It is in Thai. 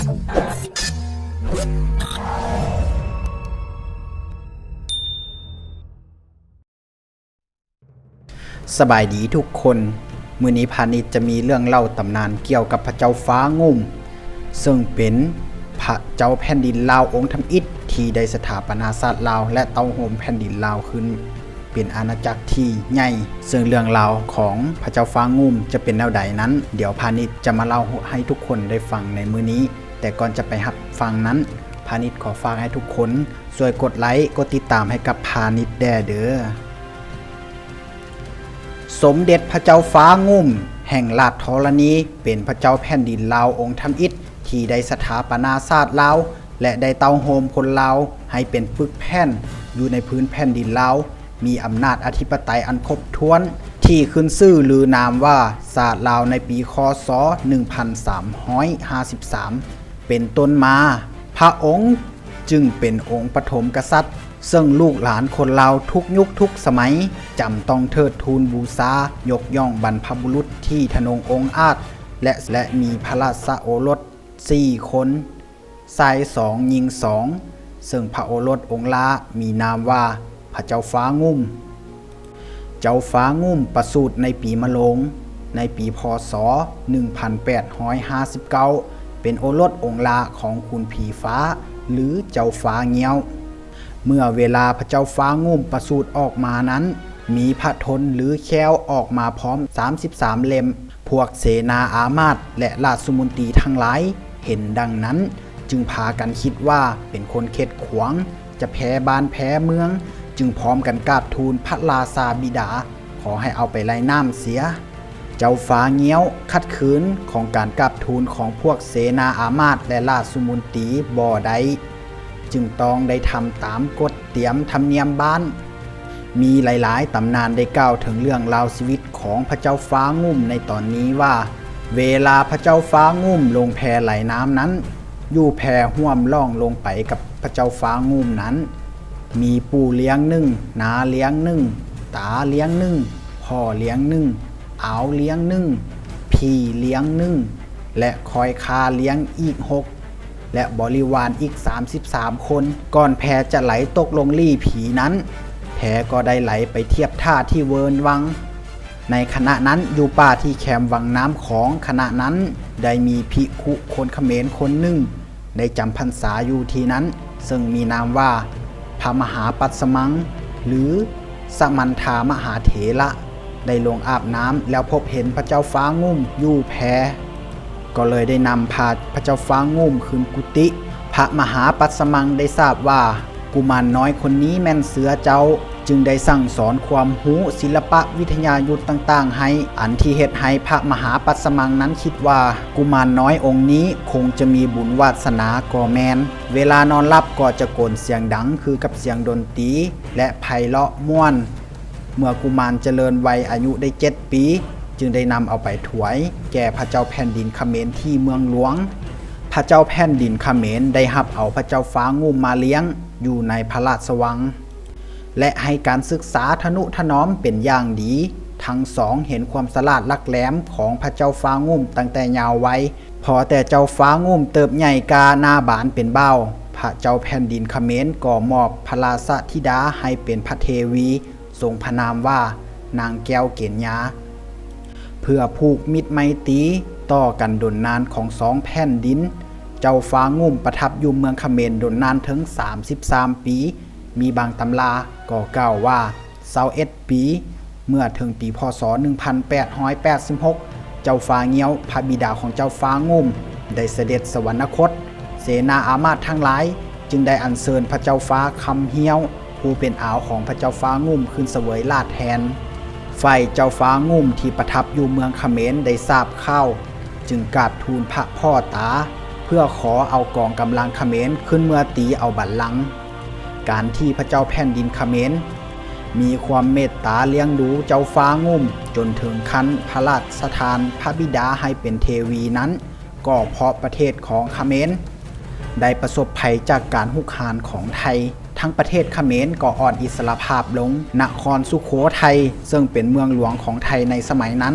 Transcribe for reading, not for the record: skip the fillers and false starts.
สบายดีทุกคนมื้อนี้พาณิชย์จะมีเรื่องเล่าตำนานเกี่ยวกับพระเจ้าฟ้างุ่มซึ่งเป็นพระเจ้าแผ่นดินลาวองค์ทำอิฐที่ได้สถาปนาศาสตร์ลาวและเต้าโฮมแผ่นดินลาวขึ้นเป็นอาณาจักรที่ใหญ่ซึ่งเรื่องราวของพระเจ้าฟ้างุ่มจะเป็นแนวใดนั้นเดี๋ยวพาณิชย์จะมาเล่าให้ทุกคนได้ฟังในมื้อนี้แต่ก่อนจะไปรับฟังนั้นพาณิชย์ขอฝากให้ทุกคนช่วยกดไลค์กดติดตามให้กับพาณิชย์เด้อสมเด็จพระเจ้าฟ้างุ่มแห่งราชธรณีเป็นพระเจ้าแผ่นดินลาวองค์ทำอิฐที่ได้สถาปนาศาสตร์ลาวและได้เต้าโฮมคนลาวให้เป็นปึกแผ่นอยู่ในพื้นแผ่นดินลาวมีอำนาจอธิปไตยอันครบถ้วนที่ขึ้นชื่อลือนามว่าศาสตร์ลาวในปีค.ศ. 1353เป็นต้นมาพระองค์จึงเป็นองค์ปฐมกษัตริย์ซึ่งลูกหลานคนลาวทุกยุคทุกสมัยจำต้องเทิดทูนบูชายกย่องบรรพบุรุษที่ทนงองค์อาจและมีพระราชโอรส4 คนชาย2หญิง2ซึ่งพระโอรสองค์ละมีนามว่าพระเจ้าฟ้างุ่มเจ้าฟ้างุ่มประสูติในปีมะโรงในปีพ.ศ. 1859เป็นโอรสองค์ละของคุณผีฟ้าหรือเจ้าฟ้าเงี้ยวเมื่อเวลาพระเจ้าฟ้างุ่มประสูติออกมานั้นมีพระทนหรือแค้วออกมาพร้อม33เล่มพวกเสนาอามาตย์และราชมนตรีทั้งหลายเห็นดังนั้นจึงพากันคิดว่าเป็นคนเข็ดขวางจะแพ้บ้านแพ้เมืองจึงพร้อมกันกราบทูลพระราชาบิดาขอให้เอาไปไล่น้ำเสียเจ้าฟ้าเงี้ยวขัดขืนของการกราบทูลของพวกเสนาอามาตย์และราชมนตรีบ่ได้จึงต้องได้ทำตามกฎเตรียมธรรมเนียมบ้านมีหลายๆตำนานได้กล่าวถึงเรื่องราวชีวิตของพระเจ้าฟ้างุ่มในตอนนี้ว่าเวลาพระเจ้าฟ้างุ่มลงแพไหลน้ำนั้นอยู่แพห่วมล่องลงไปกับพระเจ้าฟ้างุ่มนั้นมีปู่เลี้ยงหนึ่งน้าเลี้ยงหนึ่งตาเลี้ยงหนึ่งพ่อเลี้ยงหนึ่งอาวเลี้ยงหนึ่งพี่เลี้ยงหนึ่งและคอยคาเลี้ยงอีก6และบริวารอีก33คนก่อนแพจะไหลตกลงลี่ผีนั้นแพก็ได้ไหลไปเทียบท่าที่เวิร์นวังในขณะนั้นอยู่ป่าที่แคมป์วังน้ำของขณะนั้นได้มีภิกขุคนเขมรคนหนึ่งได้จำพรรษาอยู่ที่นั้นซึ่งมีนามว่าพระมหาปัสมังหรือสมันธามหาเถระได้ลงอาบน้ำแล้วพบเห็นพระเจ้าฟ้างุ่มอยู่แพก็เลยได้นำพาพระเจ้าฟ้างุ่มขึ้นกุฏิพระมหาปัสมังได้ทราบว่ากุมารน้อยคนนี้แม่นเสือเจ้าจึงได้สั่งสอนความรู้ศิลปะวิทยายุทธ์ต่างๆให้อันที่เฮ็ดให้พระมหาปัสมังนั้นคิดว่ากุมารน้อยองค์นี้คงจะมีบุญวาสนาก่อแมนเวลานอนหลับก็จะโกนเสียงดังคือกับเสียงดนตรีและไพเราะม่วนเมื่อกุมารเจริญวัยอายุได้7 ปีจึงได้นำเอาไปถวายแก่พระเจ้าแผ่นดินเขมรที่เมืองหลวงพระเจ้าแผ่นดินเขมรได้รับเอาพระเจ้าฟ้างุ่มมาเลี้ยงอยู่ในพระราชวังและให้การศึกษาทนุถนอมเป็นอย่างดีทั้งสองเห็นความฉลาดลักแหลมของพระเจ้าฟ้างุ่มตั้งแต่ยาววัยพอแต่เจ้าฟ้างุ่มเติบใหญ่กาหน้าบานเป็นเบ้าพระเจ้าแผ่นดินเขมรก็มอบพระราชธิดาให้เป็นพระเทวีทรงพระนามว่านางแก้วเกณยาเพื่อผูกมิตรไมตรีต่อกันดนนานของ2แผ่นดินเจ้าฟ้างุ่มประทับอยู่เมืองเขมรดนนานถึง33 ปีมีบางตำราก็กล่าวว่า21 ปีเมื่อถึงปีพ.ศ. 1886เจ้าฟ้าเงี้ยวพระบิดาของเจ้าฟ้างุ่มได้เสด็จสวรรคตเสนาอามาตย์ทั้งหลายจึงได้อัญเชิญพระเจ้าฟ้าคำเหี้ยวผู้เป็นอาวของพระเจ้าฟ้างุ่มขึ้นเสวยราชแทนฝ่ายเจ้าฟ้างุ่มที่ประทับอยู่เมืองเขมรได้ทราบข่าวจึงกราบทูลพระพ่อตาเพื่อขอเอากองกำลังเขมรขึ้นเมื่อตีเอาบัลลังก์การที่พระเจ้าแผ่นดินเขมรมีความเมตตาเลี้ยงดูเจ้าฟ้างุ่มจนถึงขั้นพระราชทานพระบิดาให้เป็นเทวีนั้นก็เพราะประเทศของเขมรได้ประสบภัยจากการหุกหานของไทยทั้งประเทศเขมรก็อ่อนอิสรภาพลงนครสุโขทัยซึ่งเป็นเมืองหลวงของไทยในสมัยนั้น